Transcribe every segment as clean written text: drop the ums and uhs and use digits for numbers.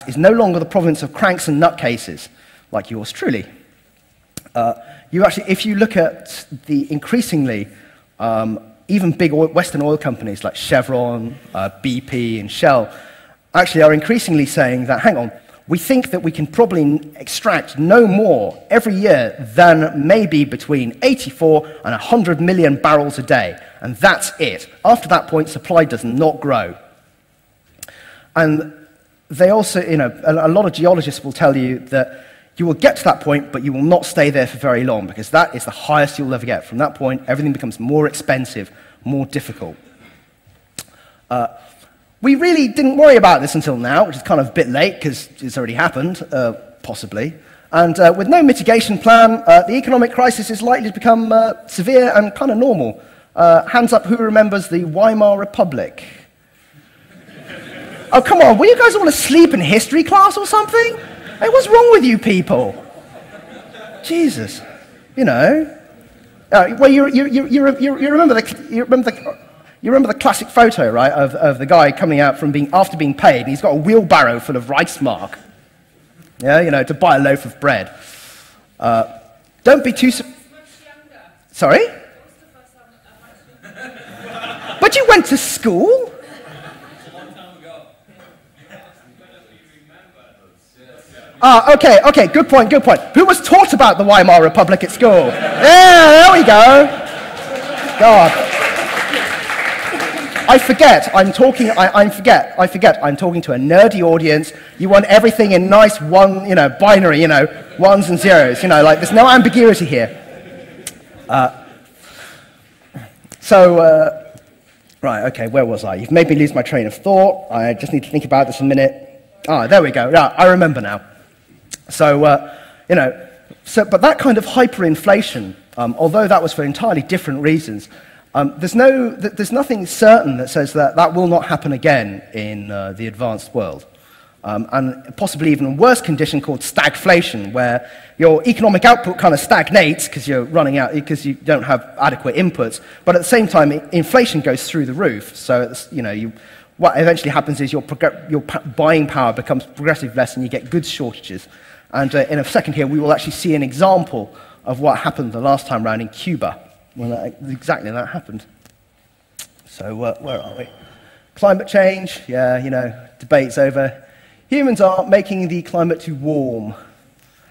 is no longer the province of cranks and nutcases, like yours truly. If you look at the increasingly, even big Western oil companies like Chevron, BP, and Shell, actually are increasingly saying that, hang on, we think that we can probably extract no more every year than maybe between 84 and 100 million barrels a day, and that's it. After that point, supply does not grow. And they also, a lot of geologists will tell you that you will get to that point, but you will not stay there for very long, because that is the highest you'll ever get. From that point, everything becomes more expensive, more difficult. We really didn't worry about this until now, which is kind of a bit late, because it's already happened, possibly. And with no mitigation plan, the economic crisis is likely to become severe and kind of normal. Hands up, who remembers the Weimar Republic? Oh, come on, were you guys all asleep in history class or something? Hey, what's wrong with you people? Jesus, well, you remember the classic photo, right, of the guy coming out from after being paid, and he's got a wheelbarrow full of Reichsmark, to buy a loaf of bread. Don't be too. Sorry? But you went to school? Okay, good point. Who was taught about the Weimar Republic at school? Yeah, there we go. God. I forget, I'm talking to a nerdy audience. You want everything in nice binary, ones and zeros, like there's no ambiguity here. Right, okay, where was I? You've made me lose my train of thought. I just need to think about this a minute. There we go. Yeah, I remember now. So, but that kind of hyperinflation, although that was for entirely different reasons, there's nothing certain that says that will not happen again in the advanced world. And possibly even a worse condition called stagflation, where your economic output kind of stagnates because you're running out, because you don't have adequate inputs, but at the same time, inflation goes through the roof. So, what eventually happens is your buying power becomes progressively less and you get goods shortages. And in a second here, we will actually see an example of what happened the last time around in Cuba, when exactly that happened. So where are we? Climate change, yeah, debate's over. Humans are making the climate too warm.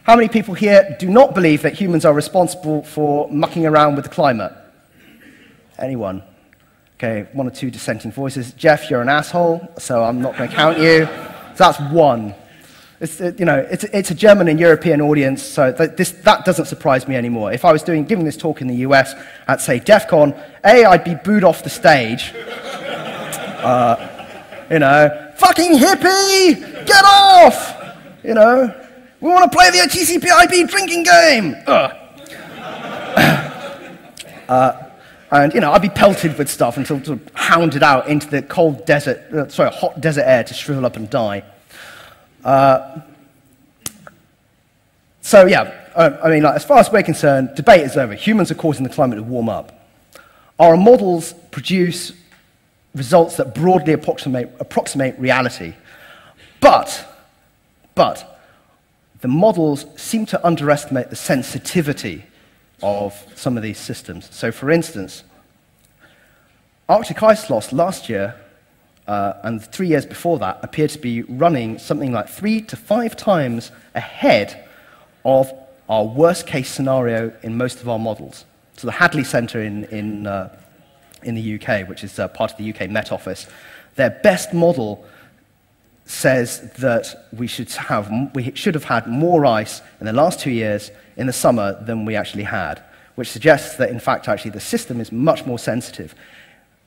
How many people here do not believe that humans are responsible for mucking around with the climate? Anyone? Okay, one or two dissenting voices. Jeff, you're an asshole, so I'm not going to count you. So that's one. It's a German and European audience, so that doesn't surprise me anymore. If I was giving this talk in the US at, say, DEF CON, I'd be booed off the stage. Fucking hippie! Get off! We want to play the TCP/IP drinking game! And, I'd be pelted with stuff until sort of hounded out into the hot desert air to shrivel up and die. As far as we're concerned, debate is over. Humans are causing the climate to warm up. Our models produce results that broadly approximate reality. But the models seem to underestimate the sensitivity of some of these systems. So, for instance, Arctic ice loss last year and 3 years before that appeared to be running something like 3 to 5 times ahead of our worst-case scenario in most of our models. So the Hadley Centre in the UK, which is part of the UK Met Office, their best model says that we should have had more ice in the last 2 years in the summer than we actually had, which suggests that, in fact, actually the system is much more sensitive.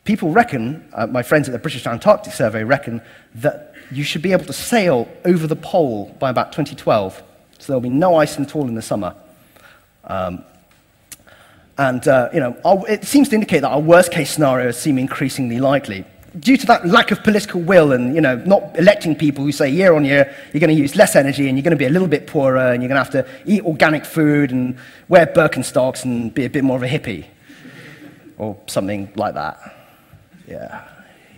People reckon, my friends at the British Antarctic Survey reckon, that you should be able to sail over the pole by about 2012, so there'll be no ice at all in the summer. It seems to indicate that our worst-case scenarios seem increasingly likely. Due to that lack of political will and not electing people who say year on year you're going to use less energy and you're going to be a little bit poorer and you're going to have to eat organic food and wear Birkenstocks and be a bit more of a hippie or something like that. Yeah,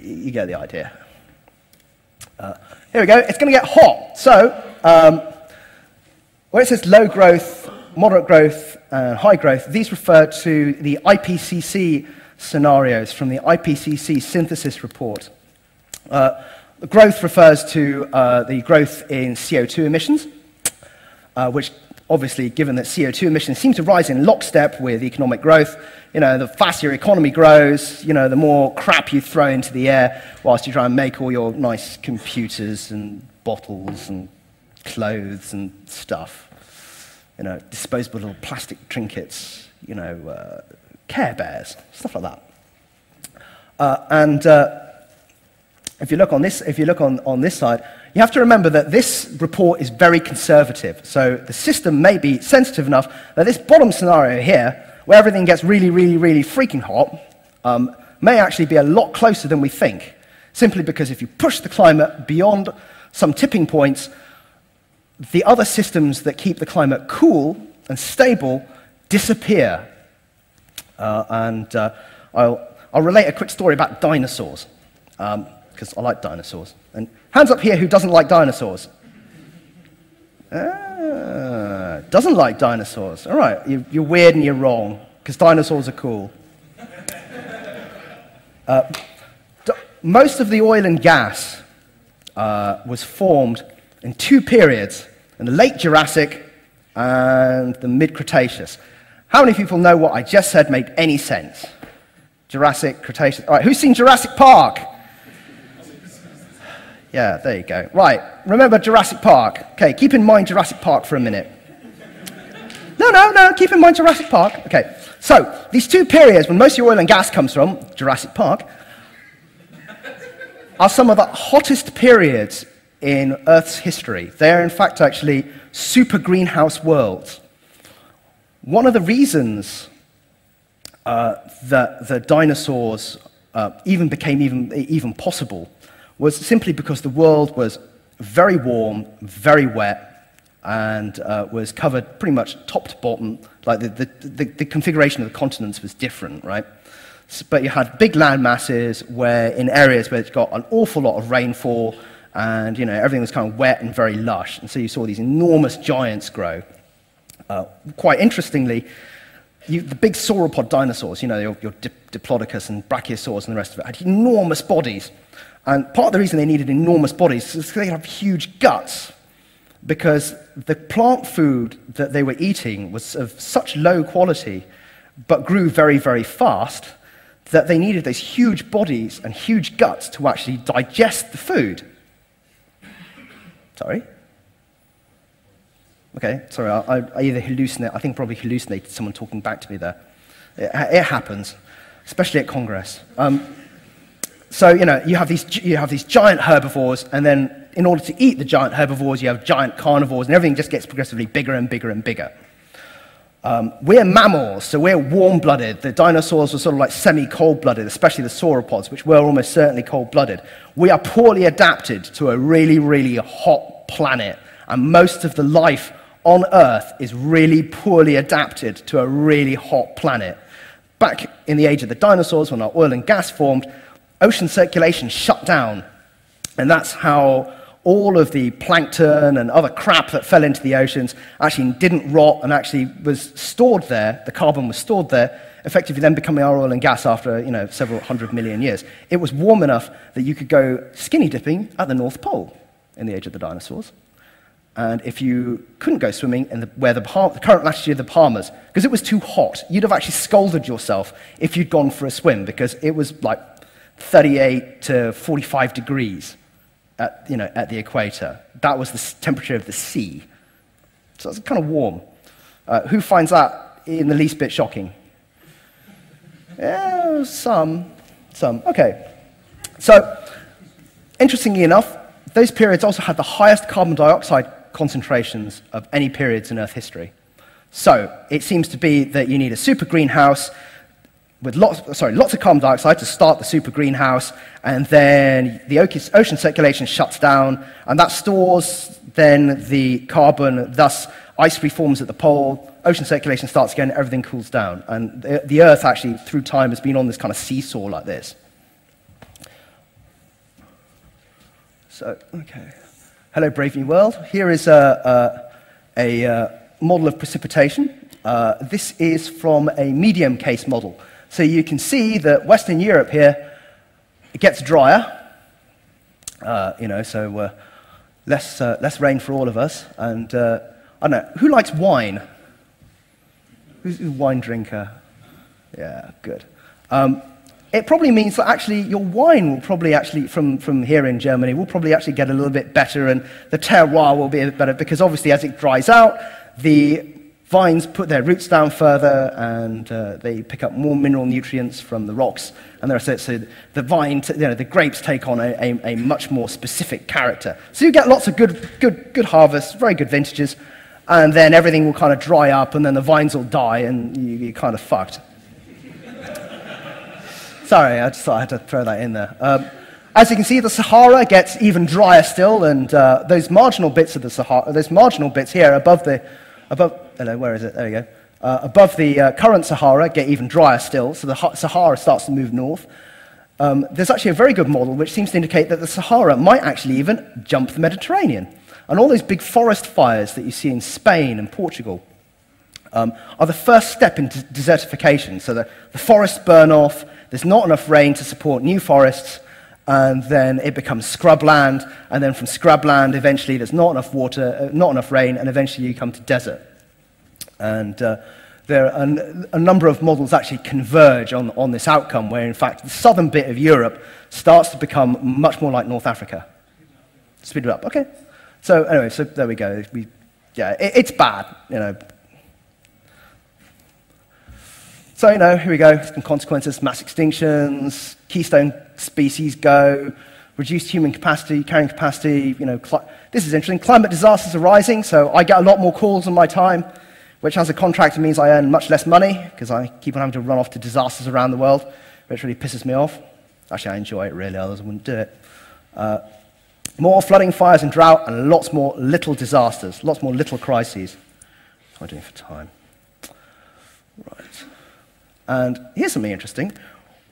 you get the idea. Here we go. It's going to get hot. So, where it says low growth, moderate growth, and high growth, these refer to the IPCC scenarios from the IPCC synthesis report. The growth refers to the growth in CO2 emissions, which obviously, given that CO2 emissions seem to rise in lockstep with economic growth, the faster your economy grows, the more crap you throw into the air whilst you try and make all your nice computers and bottles and clothes and stuff. Disposable little plastic trinkets, Care Bears, stuff like that. If you look on this side, you have to remember that this report is very conservative. So the system may be sensitive enough that this bottom scenario here, where everything gets really, really, really freaking hot, may actually be a lot closer than we think. Simply because if you push the climate beyond some tipping points, the other systems that keep the climate cool and stable disappear. I'll relate a quick story about dinosaurs, because I like dinosaurs. And hands up here who doesn't like dinosaurs? Doesn't like dinosaurs. All right, you're weird and you're wrong, because dinosaurs are cool. Most of the oil and gas was formed in two periods, in the late Jurassic and the mid-Cretaceous. How many people know what I just said made any sense? Jurassic, Cretaceous. All right, who's seen Jurassic Park? Yeah, there you go. Right, remember Jurassic Park. Okay, keep in mind Jurassic Park for a minute. No, keep in mind Jurassic Park. Okay, so these two periods when most of your oil and gas comes from, Jurassic Park, are some of the hottest periods in Earth's history. They are, in fact, actually super greenhouse worlds. One of the reasons that the dinosaurs even became even possible was simply because the world was very warm, very wet, and was covered pretty much top to bottom. Like the configuration of the continents was different, right? But you had big land masses where, in areas where it's got an awful lot of rainfall, and everything was kind of wet and very lush, and so you saw these enormous giants grow. Quite interestingly, the big sauropod dinosaurs, your Diplodocus and Brachiosaurus and the rest of it, had enormous bodies. And part of the reason they needed enormous bodies is because they have huge guts, because the plant food that they were eating was of such low quality, but grew very, very fast, that they needed those huge bodies and huge guts to actually digest the food. Sorry? Okay, sorry, I either hallucinate, I think probably hallucinated someone talking back to me there. It happens, especially at Congress. So, you have these giant herbivores, and then in order to eat the giant herbivores, you have giant carnivores, and everything just gets progressively bigger and bigger and bigger. We're mammals, so we're warm-blooded. The dinosaurs were sort of like semi-cold-blooded, especially the sauropods, which were almost certainly cold-blooded. We are poorly adapted to a really, really hot planet, and most of the life on Earth is really poorly adapted to a really hot planet. Back in the age of the dinosaurs, when our oil and gas formed, ocean circulation shut down, and that's how all of the plankton and other crap that fell into the oceans actually didn't rot and actually was stored there. The carbon was stored there, effectively then becoming our oil and gas after several 100 million years. It was warm enough that you could go skinny dipping at the North Pole in the age of the dinosaurs. And if you couldn't go swimming in where the current latitude of the Bahamas, because it was too hot, you'd have actually scalded yourself if you'd gone for a swim, because it was like 38 to 45 degrees at the equator. That was the temperature of the sea. So it's kind of warm. Who finds that in the least bit shocking? Yeah, some. Okay. So, interestingly enough, those periods also had the highest carbon dioxide concentrations of any periods in Earth history. So, it seems to be that you need a super greenhouse with lots of carbon dioxide to start the super greenhouse, and then the ocean circulation shuts down, and that stores then the carbon, thus ice reforms at the pole, ocean circulation starts again, everything cools down. And the Earth actually, through time, has been on this kind of seesaw like this. So, okay. Hello, Brave New World. Here is a model of precipitation. This is from a medium case model. So you can see that Western Europe here, it gets drier. So less rain for all of us. And I don't know, who likes wine? Who's a wine drinker? Yeah, good. It probably means that actually your wine will probably actually, from here in Germany, will probably actually get a little bit better, and the terroir will be a bit better, because obviously as it dries out, the vines put their roots down further, and they pick up more mineral nutrients from the rocks, and so the vine, the grapes take on a much more specific character. So you get lots of good harvests, very good vintages, and then everything will kind of dry up, and then the vines will die, and you're kind of fucked. Sorry, I just thought I had to throw that in there. As you can see, the Sahara gets even drier still, and those marginal bits of the Sahara, those marginal bits here above, hello, where is it? There we go. Above the current Sahara get even drier still, so the Sahara starts to move north. There's actually a very good model which seems to indicate that the Sahara might actually even jump the Mediterranean. And all those big forest fires that you see in Spain and Portugal are the first step into desertification. So the forests burn off, there's not enough rain to support new forests, and then it becomes scrubland, and then from scrubland, eventually there's not enough water, not enough rain, and eventually you come to desert. And there are a number of models actually converge on this outcome, where in fact the southern bit of Europe starts to become much more like North Africa. Speed it up, okay. So anyway, so there we go. It's bad, So, here we go, some consequences, mass extinctions, keystone species go, reduced human capacity, carrying capacity, this is interesting. Climate disasters are rising, so I get a lot more calls on my time, which as a contractor means I earn much less money, because I keep on having to run off to disasters around the world, which really pisses me off. Actually, I enjoy it, really, others wouldn't do it. More flooding, fires, and drought, and lots more little disasters, lots more little crises. What am I doing for time? Right. And here's something interesting.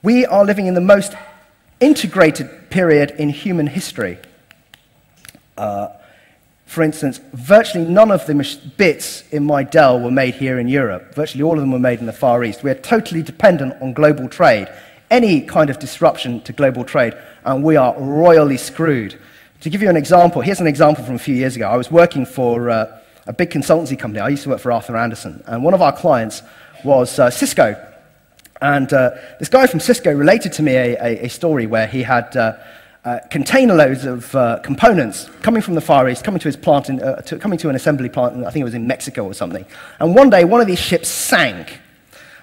We are living in the most integrated period in human history. For instance, virtually none of the bits in my Dell were made here in Europe. Virtually all of them were made in the Far East. We are totally dependent on global trade. Any kind of disruption to global trade, and we are royally screwed. To give you an example, here's an example from a few years ago. I was working for a big consultancy company. I used to work for Arthur Andersen, and one of our clients was Cisco. And this guy from Cisco related to me a story where he had container loads of components coming from the Far East, coming to his plant, coming to an assembly plant, I think it was in Mexico or something. And one day, one of these ships sank.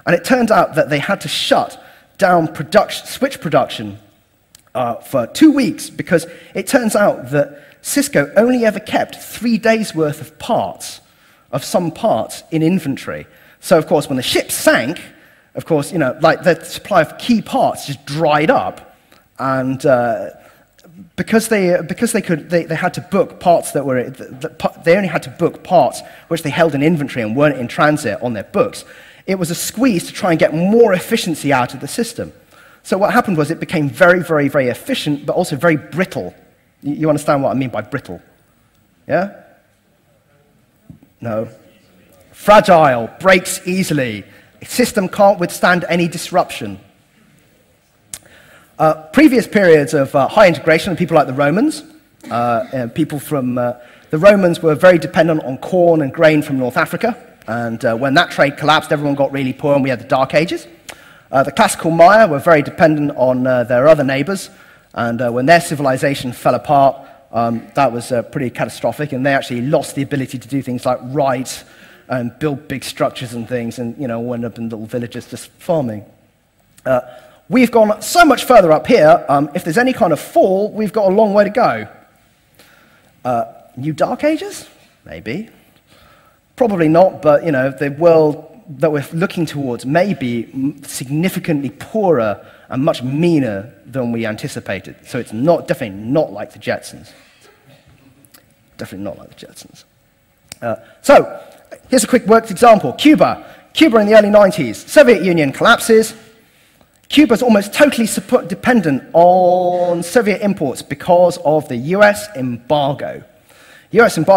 And it turned out that they had to shut down switch production for 2 weeks, because it turns out that Cisco only ever kept 3 days' worth of parts, of some parts, in inventory. So, of course, when the ship sank, of course, like the supply of key parts just dried up, and because they had to book parts that were they only had to book parts which they held in inventory and weren't in transit on their books. It was a squeeze to try and get more efficiency out of the system. So what happened was it became very, very, very efficient, but also very brittle. You understand what I mean by brittle? Yeah? No. Fragile, breaks easily. System can't withstand any disruption. Previous periods of high integration, people like the Romans, people from the Romans were very dependent on corn and grain from North Africa, and when that trade collapsed, everyone got really poor, and we had the Dark Ages. The classical Maya were very dependent on their other neighbors, and when their civilization fell apart, that was pretty catastrophic, and they actually lost the ability to do things like write and build big structures and things, and went up in little villages just farming. We've gone so much further up here. If there's any kind of fall, we've got a long way to go. New Dark Ages? Maybe. Probably not, but the world that we're looking towards may be significantly poorer and much meaner than we anticipated. So it's definitely not like the Jetsons. Definitely not like the Jetsons. So here's a quick worked example. Cuba in the early 90s. Soviet Union collapses. Cuba's almost totally dependent on Soviet imports because of the US embargo. US embargo